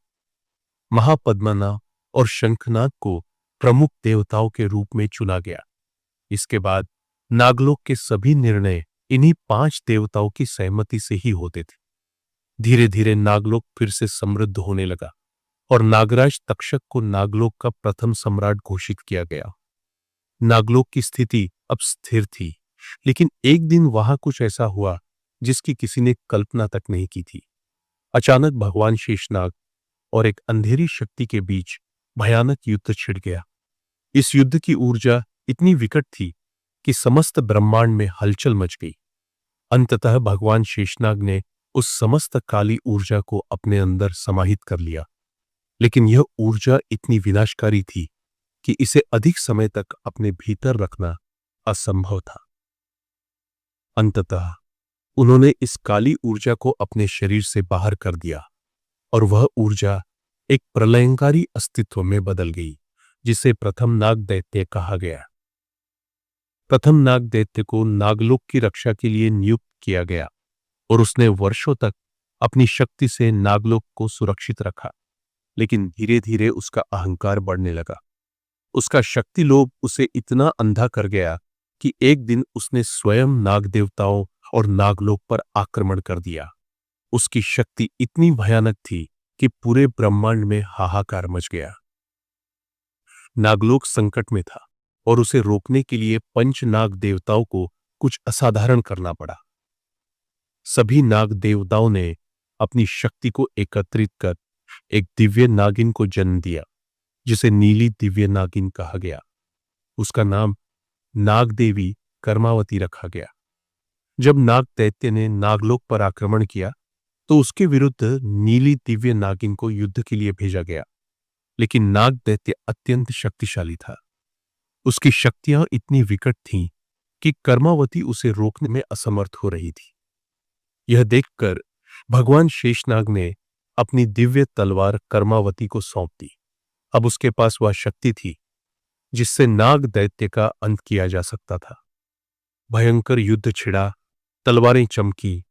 [SPEAKER 3] महापद्मनाभ और शंखनाग को प्रमुख देवताओं के रूप में चुना गया। इसके बाद नागलोक के सभी निर्णय इन्हीं 5 देवताओं की सहमति से ही होते थे। धीरे धीरे नागलोक फिर से समृद्ध होने लगा और नागराज तक्षक को नागलोक का प्रथम सम्राट घोषित किया गया। नागलोक की स्थिति अब स्थिर थी, लेकिन एक दिन वहां कुछ ऐसा हुआ जिसकी किसी ने कल्पना तक नहीं की थी। अचानक भगवान शेषनाग और एक अंधेरी शक्ति के बीच भयानक युद्ध छिड़ गया। इस युद्ध की ऊर्जा इतनी विकट थी कि समस्त ब्रह्मांड में हलचल मच गई। अंततः भगवान शेषनाग ने उस समस्त काली ऊर्जा को अपने अंदर समाहित कर लिया, लेकिन यह ऊर्जा इतनी विनाशकारी थी कि इसे अधिक समय तक अपने भीतर रखना असंभव था। अंततः उन्होंने इस काली ऊर्जा को अपने शरीर से बाहर कर दिया और वह ऊर्जा एक प्रलयंकारी अस्तित्व में बदल गई, जिसे प्रथम नाग दैत्य कहा गया। प्रथम नाग दैत्य को नागलोक की रक्षा के लिए नियुक्त किया गया और उसने वर्षों तक अपनी शक्ति से नागलोक को सुरक्षित रखा, लेकिन धीरे धीरे उसका अहंकार बढ़ने लगा। उसका शक्ति लोभ उसे इतना अंधा कर गया कि एक दिन उसने स्वयं नाग देवताओं और नागलोक पर आक्रमण कर दिया। उसकी शक्ति इतनी भयानक थी कि पूरे ब्रह्मांड में हाहाकार मच गया। नागलोक संकट में था और उसे रोकने के लिए पंचनाग देवताओं को कुछ असाधारण करना पड़ा। सभी नाग देवताओं ने अपनी शक्ति को एकत्रित कर एक दिव्य नागिन को जन्म दिया, जिसे नीली दिव्य नागिन कहा गया। उसका नाम नाग देवी कर्मावती रखा गया। जब नाग दैत्य ने नागलोक पर आक्रमण किया तो उसके विरुद्ध नीली दिव्य नागिन को युद्ध के लिए भेजा गया, लेकिन नाग दैत्य अत्यंत शक्तिशाली था। उसकी शक्तियां इतनी विकट थीं कि कर्मावती उसे रोकने में असमर्थ हो रही थी। यह देखकर भगवान शेषनाग ने अपनी दिव्य तलवार कर्मावती को सौंप दी। अब उसके पास वह शक्ति थी जिससे नाग दैत्य का अंत किया जा सकता था। भयंकर युद्ध छिड़ा, तलवारें चमकी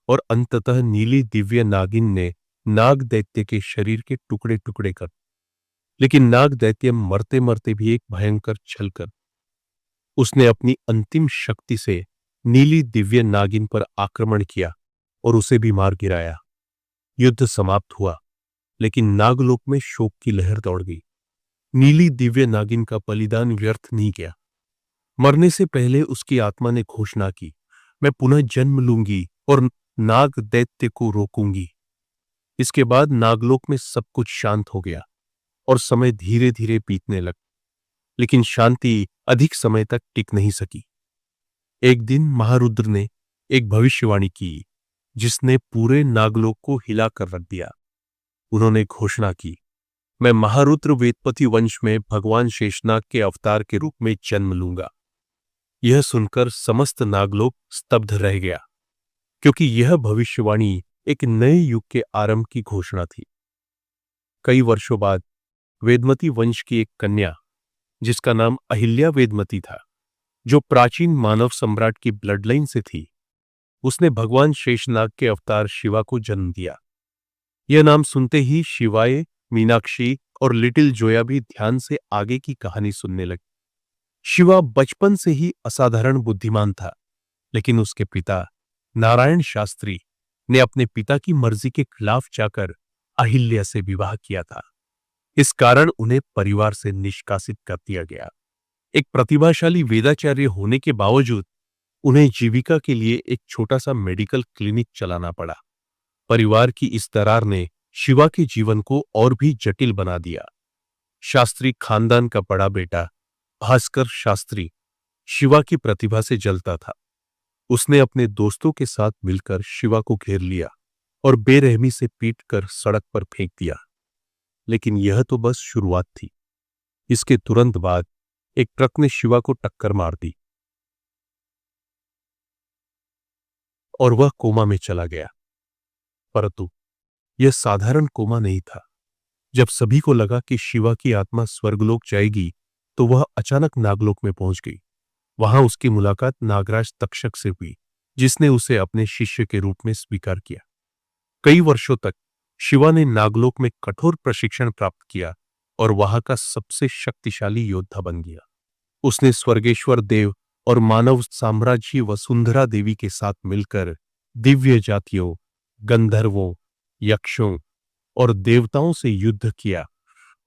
[SPEAKER 3] और अंततः नीली दिव्य नागिन ने नाग दैत्य के शरीर के टुकड़े टुकड़े कर, लेकिन नाग दैत्य मरते मरते भी एक भयंकर छल कर उसने अपनी अंतिम शक्ति से नीली दिव्य नागिन पर आक्रमण किया और उसे भी मार गिराया। युद्ध समाप्त हुआ, लेकिन नागलोक में शोक की लहर दौड़ गई। नीली दिव्य नागिन का बलिदान व्यर्थ नहीं गया। मरने से पहले उसकी आत्मा ने घोषणा की, मैं पुनः जन्म लूंगी और नाग दैत्य को रोकूंगी। इसके बाद नागलोक में सब कुछ शांत हो गया और समय धीरे धीरे बीतने लगा। लेकिन शांति अधिक समय तक टिक नहीं सकी। एक दिन महारुद्र ने एक भविष्यवाणी की जिसने पूरे नागलोक को हिला कर रख दिया। उन्होंने घोषणा की, मैं महारुद्र वेदपति वंश में भगवान शेषनाग के अवतार के रूप में जन्म लूंगा। यह सुनकर समस्त नागलोक स्तब्ध रह गया, क्योंकि यह भविष्यवाणी एक नए युग के आरंभ की घोषणा थी। कई वर्षों बाद वेदमती वंश की एक कन्या, जिसका नाम अहिल्या वेदमती था, जो प्राचीन मानव सम्राट की ब्लडलाइन से थी, उसने भगवान शेषनाग के अवतार शिवा को जन्म दिया। यह नाम सुनते ही शिवाय, मीनाक्षी और लिटिल जोया भी ध्यान से आगे की कहानी सुनने लगी। शिवा बचपन से ही असाधारण बुद्धिमान था, लेकिन उसके पिता नारायण शास्त्री ने अपने पिता की मर्जी के खिलाफ जाकर अहिल्या से विवाह किया था। इस कारण उन्हें परिवार से निष्कासित कर दिया गया। एक प्रतिभाशाली वेदाचार्य होने के बावजूद उन्हें जीविका के लिए एक छोटा सा मेडिकल क्लिनिक चलाना पड़ा। परिवार की इस दरार ने शिवा के जीवन को और भी जटिल बना दिया। शास्त्री खानदान का बड़ा बेटा भास्कर शास्त्री शिवा की प्रतिभा से जलता था। उसने अपने दोस्तों के साथ मिलकर शिवा को घेर लिया और बेरहमी से पीटकर सड़क पर फेंक दिया। लेकिन यह तो बस शुरुआत थी। इसके तुरंत बाद एक ट्रक ने शिवा को टक्कर मार दी और वह कोमा में चला गया। परंतु यह साधारण कोमा नहीं था। जब सभी को लगा कि शिवा की आत्मा स्वर्गलोक जाएगी, तो वह अचानक नागलोक में पहुंच गई। वहां उसकी मुलाकात नागराज तक्षक से हुई, जिसने उसे अपने शिष्य के रूप में स्वीकार किया। कई वर्षों तक शिवा ने नागलोक में कठोर प्रशिक्षण प्राप्त किया और वहां का सबसे शक्तिशाली योद्धा बन गया। उसने स्वर्गेश्वर देव और मानव साम्राज्य वसुंधरा देवी के साथ मिलकर दिव्य जातियों, गंधर्वों, यक्षों और देवताओं से युद्ध किया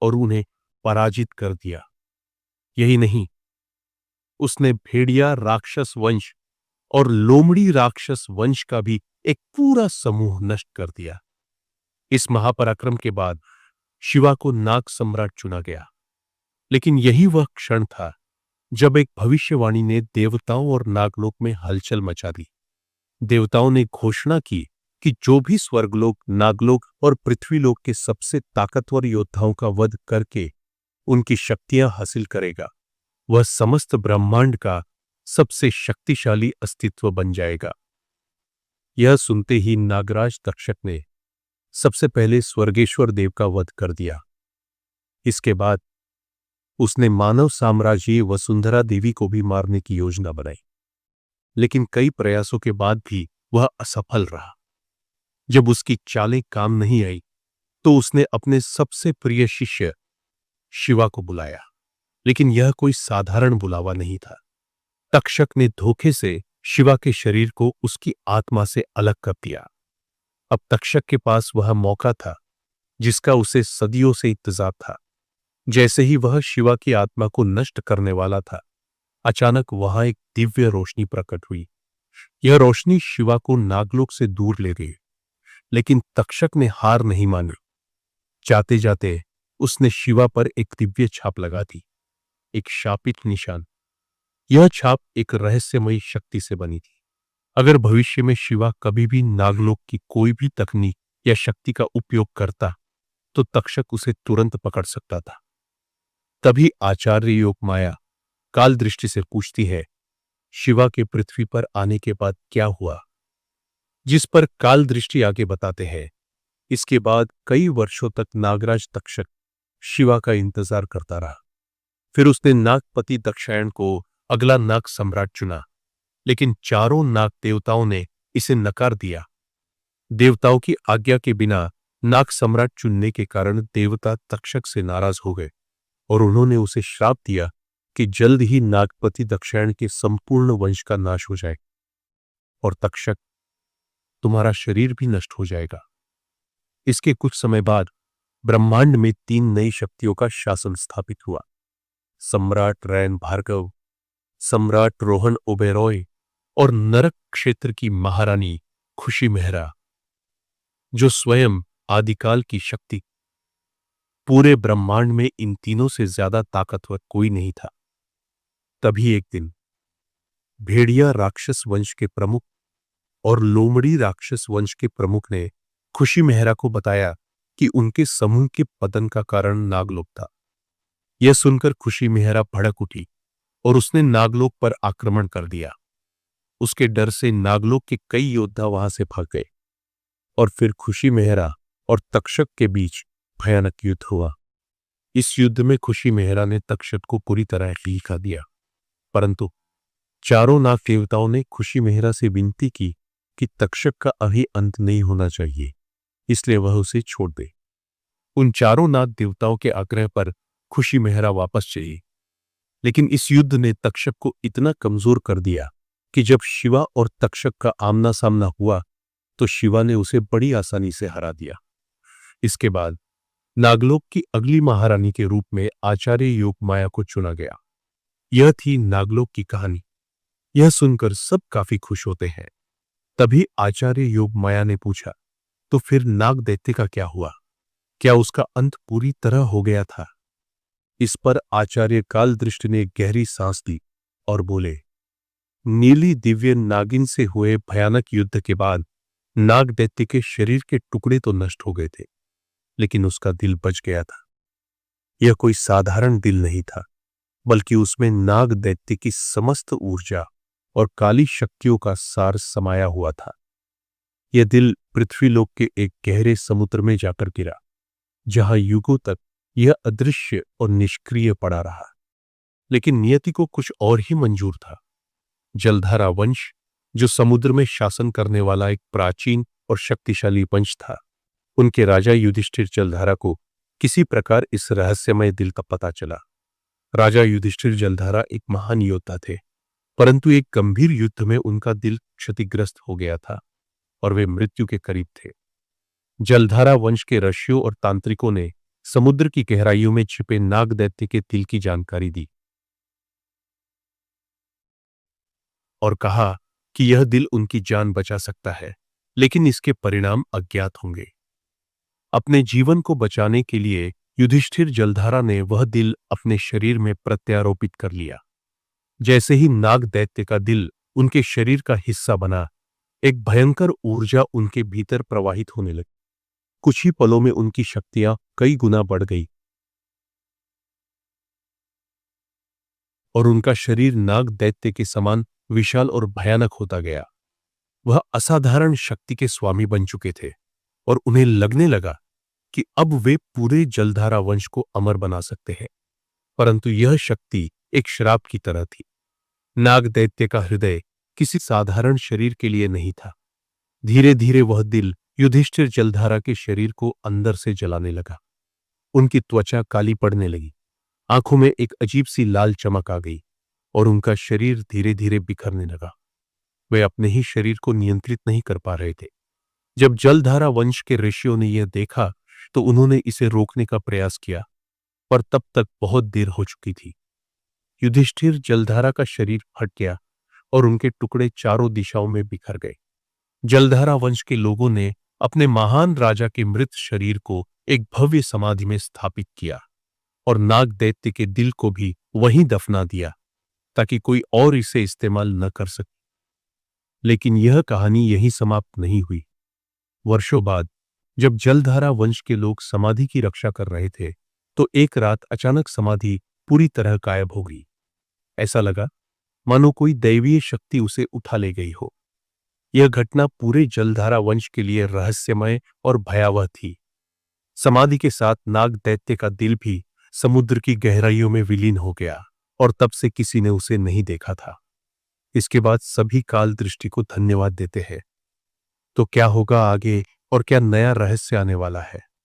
[SPEAKER 3] और उन्हें पराजित कर दिया। यही नहीं, उसने भेड़िया राक्षस वंश और लोमड़ी राक्षस वंश का भी एक पूरा समूह नष्ट कर दिया। इस महापराक्रम के बाद शिवा को नाग सम्राट चुना गया। लेकिन यही वह क्षण था जब एक भविष्यवाणी ने देवताओं और नागलोक में हलचल मचा दी। देवताओं ने घोषणा की कि जो भी स्वर्गलोक, नागलोक और पृथ्वीलोक के सबसे ताकतवर योद्धाओं का वध करके उनकी शक्तियां हासिल करेगा, वह समस्त ब्रह्मांड का सबसे शक्तिशाली अस्तित्व बन जाएगा। यह सुनते ही नागराज तक्षक ने सबसे पहले स्वर्गेश्वर देव का वध कर दिया। इसके बाद उसने मानव साम्राज्य वसुंधरा देवी को भी मारने की योजना बनाई। लेकिन कई प्रयासों के बाद भी वह असफल रहा। जब उसकी चालें काम नहीं आई, तो उसने अपने सबसे प्रिय शिष्य शिवा को बुलाया। लेकिन यह कोई साधारण बुलावा नहीं था। तक्षक ने धोखे से शिवा के शरीर को उसकी आत्मा से अलग कर दिया। अब तक्षक के पास वह मौका था जिसका उसे सदियों से इंतजार था। जैसे ही वह शिवा की आत्मा को नष्ट करने वाला था, अचानक वहां एक दिव्य रोशनी प्रकट हुई। यह रोशनी शिवा को नागलोक से दूर ले गई। लेकिन तक्षक ने हार नहीं मानी। जाते जाते उसने शिवा पर एक दिव्य छाप लगा दी, एक शापित निशान। यह छाप एक रहस्यमयी शक्ति से बनी थी। अगर भविष्य में शिवा कभी भी नागलोक की कोई भी तकनीक या शक्ति का उपयोग करता, तो तक्षक उसे तुरंत पकड़ सकता था। तभी आचार्य योगमाया काल दृष्टि से पूछती है, शिवा के पृथ्वी पर आने के बाद क्या हुआ? जिस पर काल दृष्टि आगे बताते हैं, इसके बाद कई वर्षों तक नागराज तक्षक शिवा का इंतजार करता रहा। फिर उसने नागपति दक्षायण को अगला नाग सम्राट चुना, लेकिन चारों नाग देवताओं ने इसे नकार दिया। देवताओं की आज्ञा के बिना नाग सम्राट चुनने के कारण देवता तक्षक से नाराज हो गए और उन्होंने उसे श्राप दिया कि जल्द ही नागपति दक्षायण के संपूर्ण वंश का नाश हो जाए और तक्षक, तुम्हारा शरीर भी नष्ट हो जाएगा। इसके कुछ समय बाद ब्रह्मांड में 3 नई शक्तियों का शासन स्थापित हुआ। सम्राट रैन भार्गव, सम्राट रोहन ओबेरॉय और नरक क्षेत्र की महारानी खुशी मेहरा, जो स्वयं आदिकाल की शक्ति। पूरे ब्रह्मांड में इन तीनों से ज्यादा ताकतवर कोई नहीं था। तभी एक दिन भेड़िया राक्षस वंश के प्रमुख और लोमड़ी राक्षस वंश के प्रमुख ने खुशी मेहरा को बताया कि उनके समूह के पतन का कारण नागलोक था। यह सुनकर खुशी मेहरा भड़क उठी और उसने नागलोक पर आक्रमण कर दिया। उसके डर से नागलोक के कई योद्धा वहां से भाग गए और फिर खुशी मेहरा और तक्षक के बीच भयानक युद्ध हुआ। इस युद्ध में खुशी मेहरा ने तक्षक को पूरी तरह हिला दिया, परंतु चारों नाग देवताओं ने खुशी मेहरा से विनती की कि तक्षक का अभी अंत नहीं होना चाहिए, इसलिए वह उसे छोड़ दे। उन चारों नाग देवताओं के आग्रह पर खुशी मेहरा वापस चली, लेकिन इस युद्ध ने तक्षक को इतना कमजोर कर दिया कि जब शिवा और तक्षक का आमना सामना हुआ तो शिवा ने उसे बड़ी आसानी से हरा दिया। इसके बाद नागलोक की अगली महारानी के रूप में आचार्य योग माया को चुना गया। यह थी नागलोक की कहानी। यह सुनकर सब काफी खुश होते हैं। तभी आचार्य योग माया ने पूछा, तो फिर नाग दैत्य का क्या हुआ? क्या उसका अंत पूरी तरह हो गया था? इस पर आचार्य काल दृष्टि ने गहरी सांस ली और बोले, नीली दिव्य नागिन से हुए भयानक युद्ध के बाद नाग दैत्य के शरीर के टुकड़े तो नष्ट हो गए थे, लेकिन उसका दिल बच गया था। यह कोई साधारण दिल नहीं था, बल्कि उसमें नाग दैत्य की समस्त ऊर्जा और काली शक्तियों का सार समाया हुआ था। यह दिल पृथ्वीलोक के एक गहरे समुद्र में जाकर गिरा, जहां युगों तक यह अदृश्य और निष्क्रिय पड़ा रहा। लेकिन नियति को कुछ और ही मंजूर था। जलधारा वंश, जो समुद्र में शासन करने वाला एक प्राचीन और शक्तिशाली वंश था, उनके राजा युधिष्ठिर जलधारा को किसी प्रकार इस रहस्यमय दिल का पता चला। राजा युधिष्ठिर जलधारा एक महान योद्धा थे, परंतु एक गंभीर युद्ध में उनका दिल क्षतिग्रस्त हो गया था और वे मृत्यु के करीब थे। जलधारा वंश के ऋषियों और तांत्रिकों ने समुद्र की गहराइयों में छिपे नाग दैत्य के दिल की जानकारी दी और कहा कि यह दिल उनकी जान बचा सकता है, लेकिन इसके परिणाम अज्ञात होंगे। अपने जीवन को बचाने के लिए युधिष्ठिर जलधारा ने वह दिल अपने शरीर में प्रत्यारोपित कर लिया। जैसे ही नाग दैत्य का दिल उनके शरीर का हिस्सा बना, एक भयंकर ऊर्जा उनके भीतर प्रवाहित होने लगी। कुछ ही पलों में उनकी शक्तियां कई गुना बढ़ गई और उनका शरीर नाग दैत्य के समान विशाल और भयानक होता गया। वह असाधारण शक्ति के स्वामी बन चुके थे और उन्हें लगने लगा कि अब वे पूरे जलधारा वंश को अमर बना सकते हैं। परंतु यह शक्ति एक श्राप की तरह थी। नाग दैत्य का हृदय किसी साधारण शरीर के लिए नहीं था। धीरे धीरे वह दिल युधिष्ठिर जलधारा के शरीर को अंदर से जलाने लगा। उनकी त्वचा काली पड़ने लगी, आंखों में एक अजीब सी लाल चमक आ गई और उनका शरीर धीरे धीरे बिखरने लगा। वे अपने ही शरीर को नियंत्रित नहीं कर पा रहे थे। जब जलधारा वंश के ऋषियों ने यह देखा तो उन्होंने इसे रोकने का प्रयास किया, पर तब तक बहुत देर हो चुकी थी। युधिष्ठिर जलधारा का शरीर फट गया और उनके टुकड़े चारों दिशाओं में बिखर गए। जलधारा वंश के लोगों ने अपने महान राजा के मृत शरीर को एक भव्य समाधि में स्थापित किया और नाग दैत्य के दिल को भी वहीं दफना दिया ताकि कोई और इसे इस्तेमाल न कर सके। लेकिन यह कहानी यहीं समाप्त नहीं हुई। वर्षों बाद जब जलधारा वंश के लोग समाधि की रक्षा कर रहे थे तो एक रात अचानक समाधि पूरी तरह गायब हो गई। ऐसा लगा मानो कोई दैवीय शक्ति उसे उठा ले गई हो। यह घटना पूरे जलधारा वंश के लिए रहस्यमय और भयावह थी। समाधि के साथ नाग दैत्य का दिल भी समुद्र की गहराइयों में विलीन हो गया और तब से किसी ने उसे नहीं देखा था। इसके बाद सभी काल दृष्टि को धन्यवाद देते हैं। तो क्या होगा आगे और क्या नया रहस्य आने वाला है?